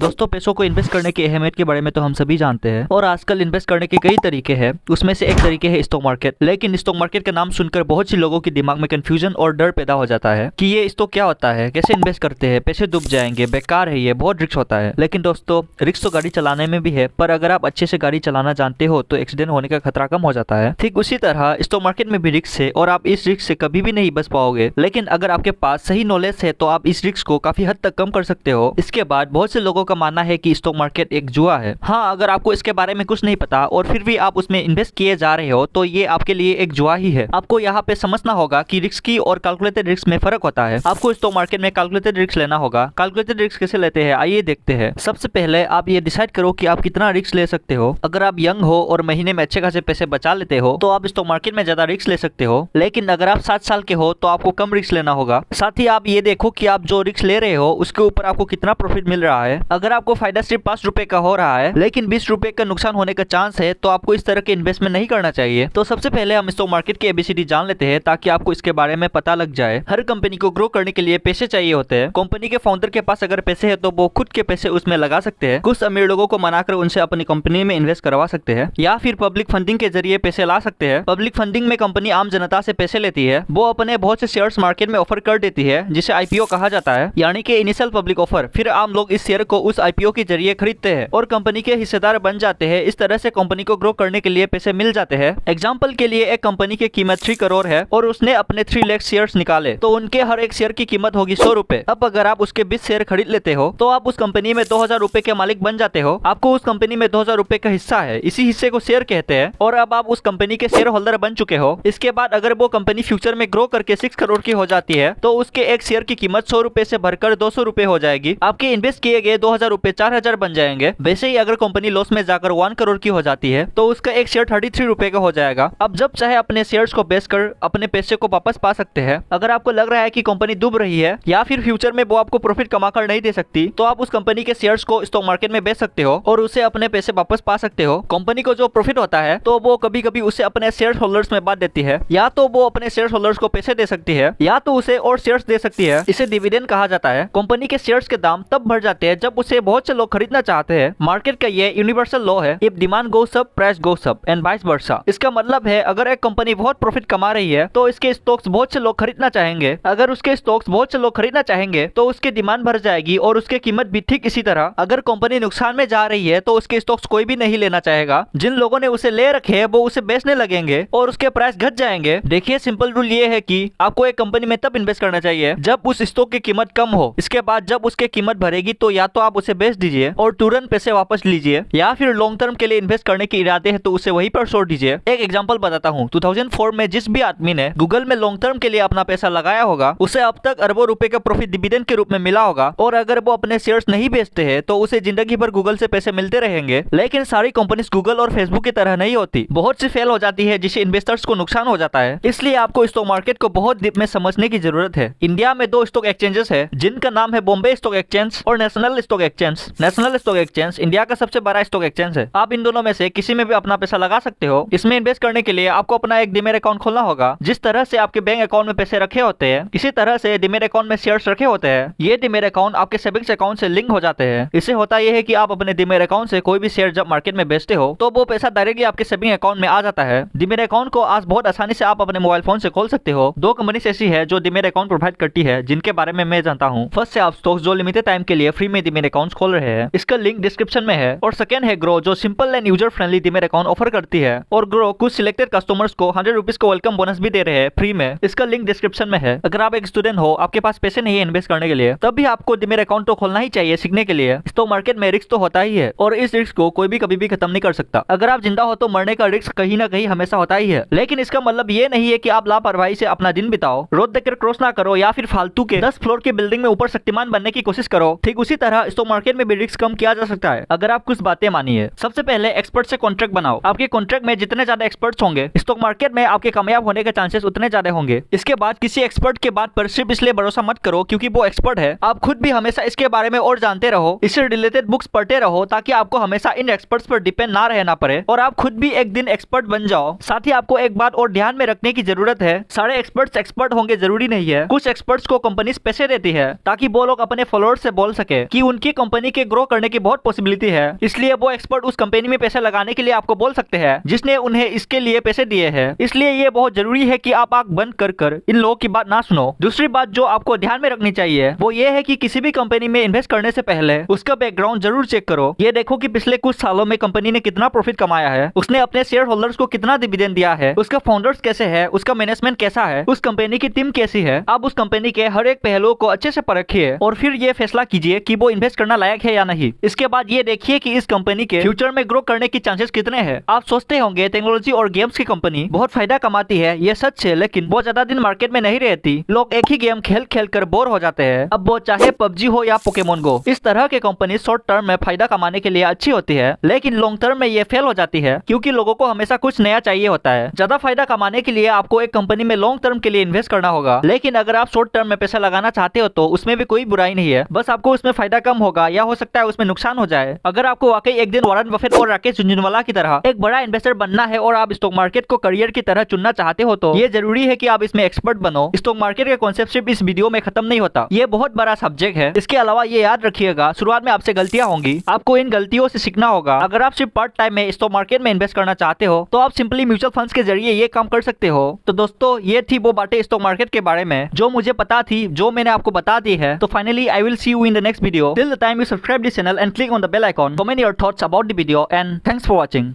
दोस्तों, पैसों को इन्वेस्ट करने की अहमियत के बारे में तो हम सभी जानते हैं और आजकल इन्वेस्ट करने के कई तरीके हैं। उसमें से एक तरीके है स्टॉक मार्केट। लेकिन स्टॉक मार्केट का नाम सुनकर बहुत सी लोगों के दिमाग में कंफ्यूजन और डर पैदा हो जाता है कि ये स्टॉक क्या होता है, कैसे इन्वेस्ट करते हैं, पैसे डूब जाएंगे, बेकार है, ये बहुत रिस्क होता है। लेकिन दोस्तों, रिस्क तो गाड़ी चलाने में भी है, पर अगर आप अच्छे से गाड़ी चलाना जानते हो तो एक्सीडेंट होने का खतरा कम हो जाता है। ठीक उसी तरह स्टॉक मार्केट में भी रिस्क है और आप इस रिस्क से कभी भी नहीं बच पाओगे। लेकिन अगर आपके पास सही नॉलेज है तो आप इस रिस्क को काफी हद तक कम कर सकते हो। इसके बाद बहुत से लोगों का मानना है कि स्टॉक मार्केट एक जुआ है। हाँ, अगर आपको इसके बारे में कुछ नहीं पता और फिर भी आप उसमें इन्वेस्ट किए जा रहे हो तो ये आपके लिए एक जुआ ही है। आपको यहाँ पे समझना होगा कि रिस्क की और कैलकुलेटेड रिस्क में फर्क होता है। आपको स्टॉक मार्केट में कैलकुलेटेड रिस्क लेना होगा। कैलकुलेटेड रिस्क कैसे लेते हैं, आइए देखते हैं। सबसे पहले आप ये डिसाइड करो कि आप कितना रिस्क ले सकते हो। अगर आप यंग हो और महीने में अच्छे खासे पैसे बचा लेते हो तो आप स्टॉक मार्केट में ज्यादा रिस्क ले सकते हो। लेकिन अगर आप 60 साल के हो तो आपको कम रिस्क लेना होगा। साथ ही आप ये देखो कि आप जो रिस्क ले रहे हो उसके ऊपर आपको कितना प्रॉफिट मिल रहा है। अगर आपको फायदा सिर्फ 5 रुपए का हो रहा है लेकिन 20 रुपए का नुकसान होने का चांस है तो आपको इस तरह के इन्वेस्टमेंट नहीं करना चाहिए। तो सबसे पहले हम स्टॉक मार्केट की एबीसीडी जान लेते हैं ताकि आपको इसके बारे में पता लग जाए। हर कंपनी को ग्रो करने के लिए पैसे चाहिए होते हैं। कंपनी के फाउंडर के पास अगर पैसे है तो वो खुद के पैसे उसमें लगा सकते हैं। कुछ अमीर लोगों को मनाकर उनसे अपनी कंपनी में इन्वेस्ट करवा सकते हैं या फिर पब्लिक फंडिंग के जरिए पैसे ला सकते हैं। पब्लिक फंडिंग में कंपनी आम जनता से पैसे लेती है। वो अपने बहुत से शेयर्स मार्केट में ऑफर कर देती है जिसे आईपीओ कहा जाता है, यानी कि इनिशियल पब्लिक ऑफर। फिर आम लोग इस शेयर को उस आईपीओ के जरिए खरीदते हैं और कंपनी के हिस्सेदार बन जाते हैं। इस तरह से कंपनी को ग्रो करने के लिए पैसे मिल जाते हैं। एग्जांपल के लिए एक कंपनी की कीमत 3 करोड़ है और उसने अपने 3 लाख शेयर्स निकाले तो उनके हर एक शेयर की कीमत होगी 100 रुपए। अब अगर आप उसके 20 शेयर खरीद लेते हो तो आप उस कंपनी में 2000 रुपए के मालिक बन जाते हो। आपको उस कंपनी में 2000 रुपए का हिस्सा है, इसी हिस्से को शेयर कहते हैं और अब आप उस कंपनी के शेयर होल्डर बन चुके हो। इसके बाद अगर वो कंपनी फ्यूचर में ग्रो करके 6 करोड़ की हो जाती है तो उसके एक शेयर की कीमत 100 रुपए से बढ़कर 200 रुपए हो जाएगी। आपके इन्वेस्ट किए गए 2000 रुपए 4000 बन जाएंगे। वैसे ही अगर कंपनी लॉस में जाकर 1 करोड़ की हो जाती है तो उसका एक शेयर 33 रुपए का हो जाएगा। अब जब चाहे अपने शेयर्स को बेचकर अपने पैसे को वापस पा सकते हैं। अगर आपको लग रहा है कि कंपनी डूब रही है या फिर फ्यूचर में वो आपको प्रॉफिट कमाकर नहीं दे सकती तो आप उस कंपनी के शेयर्स को स्टॉक मार्केट में बेच सकते हो और उसे अपने पैसे वापस पा सकते हो। कंपनी को जो प्रॉफिट होता है तो वो कभी कभी उसे अपने शेयर होल्डर्स में बांट देती है, या तो वो अपने शेयर होल्डर्स को पैसे दे सकती है या तो उसे और शेयर्स दे सकती है। इसे डिविडेंड कहा जाता है। कंपनी के शेयर्स के दाम तब बढ़ जाते हैं जब उसे बहुत से लोग खरीदना चाहते हैं। मार्केट का ये यूनिवर्सल लॉ है, if demand goes up price goes up and vice versa. इसका मतलब है अगर एक कंपनी बहुत प्रॉफिट कमा रही है तो इसके स्टॉक्स बहुत से लोग खरीदना चाहेंगे। अगर उसके स्टॉक्स बहुत से लोग खरीदना चाहेंगे तो उसकी डिमांड बढ़ जाएगी और उसकी कीमत भी ठीक इसी तरह। अगर कंपनी नुकसान में जा रही है तो उसके स्टॉक्स कोई भी नहीं लेना चाहेगा। जिन लोगों ने उसे ले रखे हैं वो उसे बेचने लगेंगे और उसके प्राइस घट जाएंगे। देखिए, सिंपल रूल ये है कि आपको एक कंपनी में तब इन्वेस्ट करना चाहिए जब उस स्टॉक की कीमत कम हो। इसके बाद जब उसकी कीमत बढ़ेगी तो या तो आप उसे बेच दीजिए और तुरंत पैसे वापस लीजिए या फिर लॉन्ग टर्म के लिए इन्वेस्ट करने के इरादे हैं तो उसे वहीं पर छोड़ दीजिए। एक एग्जांपल बताता हूँ। 2004 में जिस भी आदमी ने गूगल में लॉन्ग टर्म के लिए अपना पैसा लगाया होगा उसे अब तक अरबों रुपए का प्रॉफिट डिविडेंड के रूप में मिला होगा और अगर वो अपने शेयर्स नहीं बेचते हैं तो उसे जिंदगी भर गूगल से पैसे मिलते रहेंगे। लेकिन सारी कंपनीज गूगल और फेसबुक की तरह नहीं होती, बहुत सी फेल हो जाती है जिससे इन्वेस्टर्स को नुकसान हो जाता है। इसलिए आपको स्टॉक मार्केट को बहुत डीप में समझने की जरूरत है। इंडिया में 2 स्टॉक एक्सचेंजेस है जिनका नाम है बॉम्बे स्टॉक एक्सचेंज और national stock exchange. National stock exchange India का सबसे बड़ा स्टॉक एक्सचेंज है। आप इन दोनों में से किसी में भी अपना पैसा लगा सकते हो। इसमें इन्वेस्ट करने के लिए आपको अपना एक डीमैट अकाउंट खोलना होगा। जिस तरह से आपके बैंक अकाउंट में पैसे रखे होते हैं इसी तरह से डीमैट अकाउंट में शेयर्स रखे होते हैं। ये डीमैट अकाउंट आपके सेविंग्स अकाउंट से लिंक हो जाते हैं। इससे होता यह है कि आप अपने डीमैट अकाउंट से कोई भी शेयर जब मार्केट में बेचते हो तो वो पैसा डायरेक्टली आपके सेविंग अकाउंट में आ जाता है। डीमैट अकाउंट को आज बहुत आसानी से आप अपने मोबाइल फोन से खोल सकते हो। 2 कंपनी ऐसी है जो डीमैट अकाउंट प्रोवाइड करती है जिनके बारे में मैं जानता हूँ। फर्स्ट से आप स्टॉक्स जो लिमिटेड टाइम के लिए फ्री में डीमैट अकाउंट खोल रहे हैं, इसका लिंक डिस्क्रिप्शन में है। और सेकंड है ग्रो जो simple and user friendly demat account offer करती है और ग्रो कुछ सिलेक्टेड कस्टमर्स को 100 रुपीज को वेलकम बोनस भी दे रहे हैं फ्री में। इसका लिंक डिस्क्रिप्शन में है। अगर आप एक स्टूडेंट हो, आपके पास पैसे नहीं है इन्वेस्ट करने के लिए, तब भी आपको डीमैट अकाउंट तो खोलना ही चाहिए सीखने के लिए। स्टॉक मार्केट में रिस्क तो होता ही है और इस रिस्क को कोई भी कभी भी खत्म नहीं कर सकता। अगर आप जिंदा हो तो मरने का रिस्क कहीं ना कहीं हमेशा होता ही है। लेकिन इसका मतलब ये नहीं है कि आप लापरवाही से अपना दिन बिताओ, रोड देखकर क्रॉस ना करो या फिर फालतू के 10 फ्लोर की बिल्डिंग में ऊपर शक्तिमान बनने की कोशिश करो। ठीक उसी तरह स्टॉक मार्केट में भी रिस्क कम किया जा सकता है अगर आप कुछ बातें मानिए। सबसे पहले एक्सपर्ट से कॉन्ट्रैक्ट बनाओ। आपके कॉन्ट्रैक्ट में जितने ज्यादा एक्सपर्ट्स होंगे स्टॉक मार्केट में आपके कामयाब होने के चांसेस उतने ज्यादा होंगे। इसके बाद किसी एक्सपर्ट के बात पर सिर्फ इसलिए भरोसा मत करो क्योंकि वो एक्सपर्ट है। आप खुद भी हमेशा इसके बारे में और जानते रहो, इससे रिलेटेड बुक्स पढ़ते रहो ताकि आपको हमेशा इन एक्सपर्ट्स पर डिपेंड ना रहना पड़े और आप खुद भी एक दिन एक्सपर्ट बन जाओ। साथ ही आपको एक बात और ध्यान में रखने की जरूरत है, सारे एक्सपर्ट्स एक्सपर्ट होंगे जरूरी नहीं है। कुछ एक्सपर्ट्स को कंपनीज पैसे देती है ताकि वो लोग अपने फॉलोअर्स से बोल सके कि उनकी कंपनी के ग्रो करने की बहुत पॉसिबिलिटी है, इसलिए वो एक्सपर्ट उस कंपनी में पैसे लगाने के लिए आपको बोल सकते हैं जिसने उन्हें इसके लिए पैसे दिए हैं। इसलिए ये बहुत जरूरी है कि आप आंख बंद कर इन लोगों की बात ना सुनो। दूसरी बात जो आपको ध्यान में रखनी चाहिए वो ये है कि किसी भी कंपनी में इन्वेस्ट करने से पहले उसका बैकग्राउंड जरूर चेक करो। ये देखो कि पिछले कुछ सालों में कंपनी ने कितना प्रॉफिट कमाया है, उसने अपने शेयर होल्डर्स को कितना डिविडेंड दिया है, उसका फाउंडर्स कैसे है, उसका मैनेजमेंट कैसा है, उस कंपनी की टीम कैसी है। आप उस कंपनी के हर एक पहलुओं को अच्छे से परखिए और फिर ये फैसला कीजिए कि वो इन्वेस्ट करना लायक है या नहीं। इसके बाद ये देखिए कि इस कंपनी के फ्यूचर में ग्रो करने की चांसेस कितने हैं। आप सोचते होंगे टेक्नोलॉजी और गेम्स की कंपनी बहुत फायदा कमाती है, ये सच है, लेकिन वो ज्यादा दिन मार्केट में नहीं रहती। लोग एक ही गेम खेल खेल कर बोर हो जाते हैं, अब वो चाहे पबजी हो या पोकेमोन गो। इस तरह की कंपनी शॉर्ट टर्म में फायदा कमाने के लिए अच्छी होती है, लेकिन लॉन्ग टर्म में ये फेल हो जाती है क्योंकि लोगों को हमेशा कुछ नया चाहिए होता है। ज्यादा फायदा कमाने के लिए आपको एक कंपनी में लॉन्ग टर्म के लिए इन्वेस्ट करना होगा, लेकिन अगर आप शॉर्ट टर्म में पैसा लगाना चाहते हो तो उसमें भी कोई बुराई नहीं है, बस आपको उसमें फायदा कम होगा या हो सकता है उसमें नुकसान हो जाए। अगर आपको वाकई एक दिन वॉरेन बफेट और राकेश झुनझुनवाला की तरह एक बड़ा इन्वेस्टर बनना है और आप स्टॉक मार्केट को करियर की तरह चुनना चाहते हो तो ये जरूरी है कि आप इसमें एक्सपर्ट बनो। स्टॉक मार्केट का कॉन्सेप्ट सिर्फ इस वीडियो में खत्म नहीं होता, ये बहुत बड़ा सब्जेक्ट है। इसके अलावा ये याद रखिएगा, शुरुआत में आपसे गलतियां होंगी, आपको इन गलतियों से सीखना होगा। अगर आप सिर्फ पार्ट टाइम में स्टॉक मार्केट में इन्वेस्ट करना चाहते हो तो आप सिंपली म्यूचुअल फंड्स के जरिए ये काम कर सकते हो। तो दोस्तों ये थी वो बातें स्टॉक मार्केट के बारे में जो मुझे पता थी, जो मैंने आपको बता दी है। तो finally I will see you in the next video. Till the time you subscribe this channel and click on the bell icon, comment your thoughts about the video and thanks for watching.